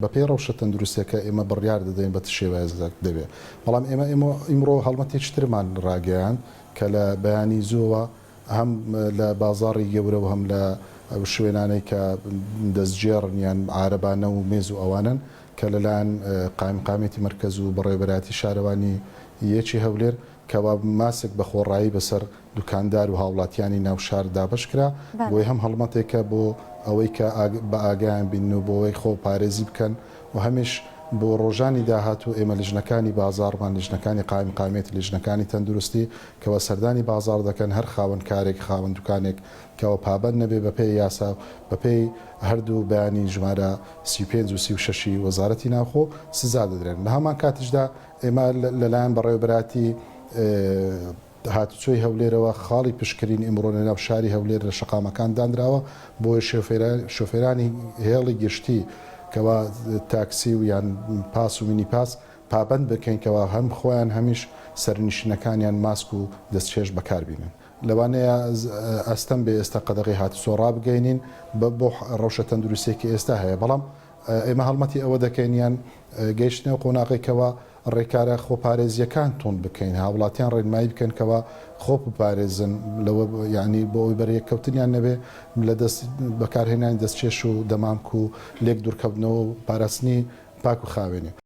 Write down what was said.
بەپێی ڕەوشە تەندروستیەکە ئێمە بڕیار دەدەین بە شێوازێک دەبێت بەڵام ئێمە ئیمڕۆ هەڵمەتێکی ترمان ڕاگەیان کە لە بەیانی زۆوە هەم لە بازاڕی گەورە و هەم لە شوێنانەی کە دەستگێڕن یان عارەبانە و مێز و ئەوانن کە لەلایەن قامێتی مرکز و بەڕێوەبەراتی شارەوانی یەکی هەولێر کەوا ماسک بە خۆڕایی بەسەر دوکاندار و هاوڵاتیانی ناو شار دابشکرا بۆی هەم هەڵمەتێکە بۆ ئەوەی کە بە ئاگیان بین و بۆەوەی خۆ پارێزی بکەن و هەمیش بۆ ڕۆژانی داهاتوو ئێمە لیژنەکانی بازاڕمان لیژنەکانی قامێت لیژنەکانی تەندروستی کەەوە سەردانی بازار دەکەن هەر خاوەن کارێک خاوەن دوکانێک کەەوە پابەت نەبێ بە پێی یاسا بە پێی هەردوو بەیانی ژمارە 35 و 36 وەزارەتی ناوخۆ سزا دەدرێن لە هەمان کاتیشدا ئێمە لەلایەن بەڕێوەبەراتی هاتوچۆی هەولێرەوە خاڵی پشکرین ئیمڕۆ لە ناو شاری هەولێر لە شەقامەکان دانراوە بۆ شۆفێرانی هێڵی گشتی کەوا تاکسی و یان پاس و مینی پاس پابند بکەینکەوە هەم خۆیان هەمیش سەرنشینەکانیان ماسک و دەستچێش بەکاربینن لەوانەیە ئەستەم بێ ئێستا قەدەغی هاتوچۆ بگەینین بۆ ڕەوشە تەندروستێکی ئێستا هەیە بەڵام ئێمە هەڵمەتی ئەوە دەکەینیان گەیشتنەوە قۆناغێکەوە ڕێکارە خۆپارێزیەکان تون بکەین هاوڵاتیان ڕێنمایی بکەن خۆ بپارێزن لەوە یعنی بۆ ئەوی بەرەکەوتنیان نەبێ لە دەست بەکارهێنانی دەستچێش و دەمامک و لێک دوورکەوتنەوە و پاراستنی پاک و خاوێنی